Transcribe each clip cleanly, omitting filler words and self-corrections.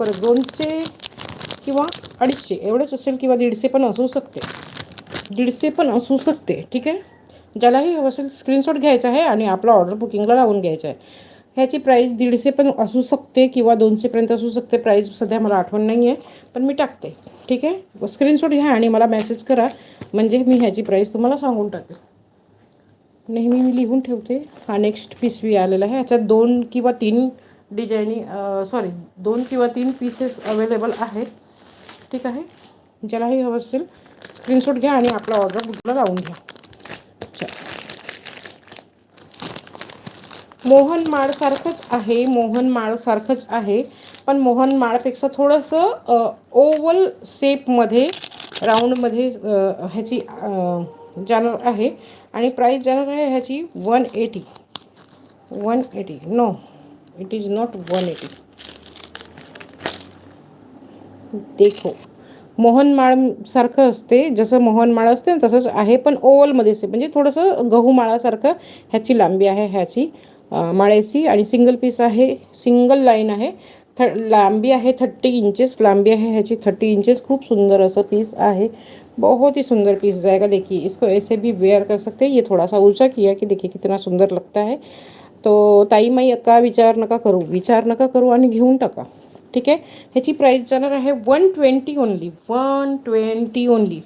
परत 200 किंवा 250 एवढंच असेल किंवा 150 पण असू शकते, 150 पण असू शकते. ठीक आहे. ज्यालाही हवं असेल स्क्रीनशॉट घ्यायचा आहे आणि आपला ऑर्डर बुकिंगला लावून घ्यायचा आहे. ह्याची प्राईस 150 पण असू शकते किंवा 200पर्यंत असू शकते. प्राईस सध्या मला आठवण नाही आहे, पण मी टाकते. ठीक आहे. स्क्रीनशॉट घ्या आणि मला मेसेज करा, म्हणजे मी ह्याची प्राईस तुम्हाला सांगून टाकेल. नेहमी मी लिहून ठेवते. हा नेक्स्ट पिशवी आलेला आहे. ह्याच्यात 2 किंवा 3 2 किंवा 3 पीसेस अवेलेबल आहेत. ठीक आहे. ज्यालाही हवं असेल स्क्रीनशॉट घ्या आणि आपला ऑर्डर बुकला लावून घ्या. मोहनमाळसारखंच आहे, मोहनमाळसारखंच आहे, पण मोहनमाळपेक्षा थोडंसं ओव्हल शेपमध्ये, राऊंडमध्ये ह्याची जाणार आहे. आणि प्राईस जाणार आहे ह्याची 180. No, it is not 180. देखो, मोहनमाळ सारखं असते, जसं मोहनमाळ असते ना तसंच आहे, पण ओव्हलमध्ये असते. म्हणजे थोडंसं गहू माळासारखं ह्याची लांबी आहे, ह्याची माळ्याची. आणि सिंगल पीस आहे, सिंगल लाईन आहे. लांबी आहे 30 इंचेस लांबी आहे ह्याची, 30 इंचेस. खूप सुंदर असं पीस आहे, बहुत ही सुंदर पीस जाएगा. देखिए, इसको ऐसे भी वेयर कर सकते हैं. ये थोड़ा सा ऊंचा किया कि देखिए कितना सुंदर लगता है. तो ताई माई का विचार नका करू आणि घेऊन टाका. ठीक आहे. ह्याची प्राईस जाणार आहे 120 ओनली, 120 ओनली,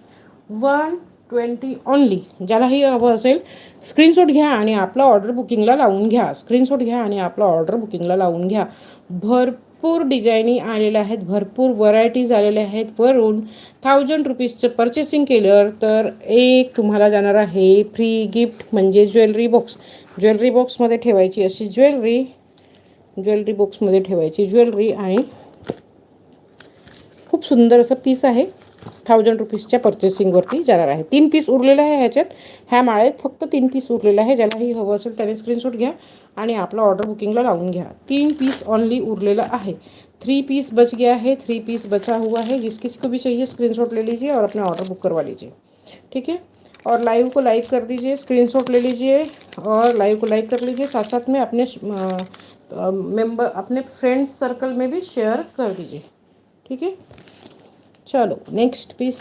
120 ओनली. ज्यालाही हवं असेल स्क्रीनशॉट घ्या आणि आपला ऑर्डर बुकिंगला लावून घ्या. स्क्रीनशॉट घ्या आणि आपला ऑर्डर बुकिंगला लावून घ्या. भरपूर डिझाईनी आलेल्या आहेत, भरपूर व्हरायटीज आलेल्या आहेत. वरून 1000 रुपीजचं परचेसिंग केलं तर एक तुम्हाला जाणार आहे फ्री गिफ्ट, म्हणजे ज्वेलरी बॉक्स. ज्वेलरी बॉक्समध्ये ठेवायची अशी ज्वेलरी बॉक्समध्ये ठेवायची ज्वेलरी. आणि खूप सुंदर असं पीस आहे. 1000 रुपीजच्या परचेसिंगवरती जाणार आहे. 3 पीस उरलेलं आहे ह्याच्यात, ह्या माळेत फक्त 3 पीस उरलेलं आहे. ज्यालाही हवं असेल त्याने स्क्रीनशॉट घ्या आणि आपला ऑर्डर बुकिंगला लावून घ्या. 3 पीस ओनली उरलेला आहे. 3 पीस बच गया है, 3 पीस बचा हुआ है. जिस किसी को भी चाहिए स्क्रीनशॉट ले लीजिए और अपने ऑर्डर बुक करवा लीजिए. ठीक है. और लाइव को लाइक कर दीजिए, स्क्रीनशॉट ले लीजिए और लाइव को लाइक कर लीजिए. साथ साथ में अपने अपने फ्रेंड्स सर्कल में भी शेयर कर दीजिए. ठीक है. चलो नेक्स्ट पीस.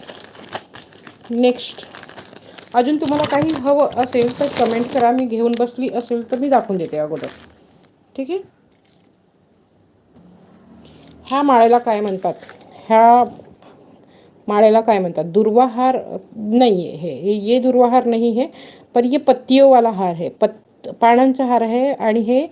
नेक्स्ट अजून तुम्हाला काही हवं असेल तर कमेंट करा. मी घेऊन बसली असेल तर मी दाखवून देते अगोदर. ठीक आहे. ह्या माळेला काय म्हणतात, ह्या माळेला काय म्हणतात? दुर्वाहार नहीं है ये दुर्वाहार नहीं है, पर ये पत्तियों वाला हार है. पानांचा हार आहे आणि हे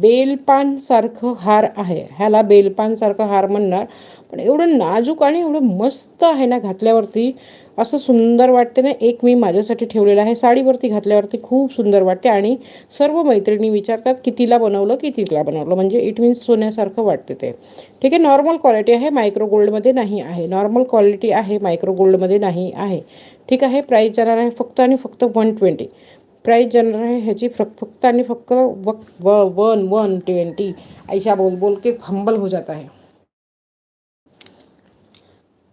बेलपान सारखं हार आहे. ह्याला बेलपान सारखं हार म्हणणार. पण एवढं नाजूक आणि एवढं मस्त आहे ना, घातल्यावरती असं सुंदर वाटते ना. एक मी माझ्यासाठी ठेवलेला आहे, साडीवरती घातल्यावरती खूप सुंदर वाटते. आणि सर्व मैत्रिणी विचारतात कितीला बनवलं, म्हणजे इट मीन्स सोन्यासारखं वाटते ते. ठीक आहे. नॉर्मल क्वालिटी आहे, मायक्रो गोल्डमध्ये नाही आहे. नॉर्मल क्वालिटी आहे, मायक्रो गोल्डमध्ये नाही आहे. ठीक आहे. प्राईस जाणार आहे फक्त आणि फक्त 120. प्राइस जाणार आहे ह्याची फक्त आणि फक्त 120. ऐसा बोल बोल के फंबल हो जाता है.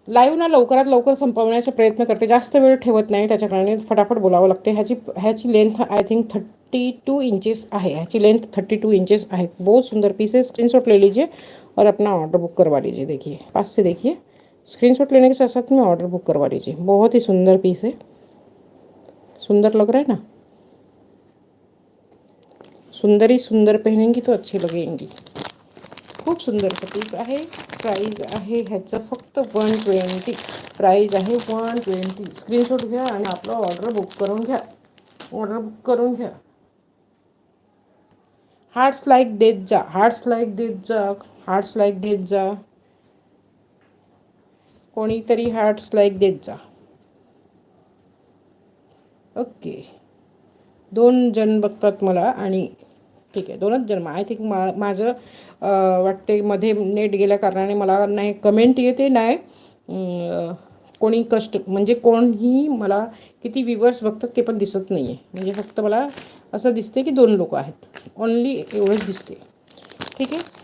लाईव्ह ना लवकरात लवकर संपवण्याचा प्रयत्न करते, जास्त वेळ ठेवत नाही, त्याच्या कारणे फटाफट बोलावं लागते. ह्याची लेंथ आय थिंक 32 इंचेस आहे. ह्याची लेंथ 32 इंचेस आहे. बहुत सुंदर पीस है. स्क्रीनशॉट ले लीजिए और अपना ऑर्डर बुक करवा लीजिए. देखिए पास से देखिए, स्क्रीनशॉट लेने के साथ साथ में ऑर्डर बुक करवा लीजिए. बहुत ही सुंदर पीस है. सुंदर लग रहा है ना. सुंदर ही सुंदर पहनेंगी तो अच्छी लगेंगी. खूप सुंदर पीस आहे. प्राईज आहे ह्याचं फक्त 120. प्राईज आहे 120. स्क्रीनशॉट घ्या आणि आपलं ऑर्डर बुक करून घ्या. हार्ट्स लाईक देत जा. कोणीतरी हार्ट्स लाईक देत जा. ओके. 2 जण बघतात मला आणि ठीक आहे, 2च जण. आय थिंक माझं वाटते मध्ये नेट गेल्या कारणाने मला नाही कमेंट येते, नाही कोणी म्हणजे कोणीही मला किती व्ह्यूवर्स बघतात ते पण दिसत नाही आहे. म्हणजे फक्त मला असं दिसते की 2 लोक आहेत, ओनली एवढंच दिसते. ठीक आहे.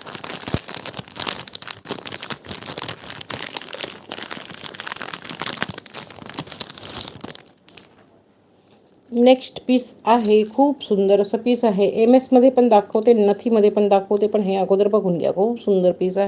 नेक्स्ट पीस आहे. खूप सुंदर असं पीस आहे. MS मध्ये पण दाखवते, नथीमध्ये पण दाखवते, पण हे अगोदर बघून घ्या. खूप सुंदर पीस आहे.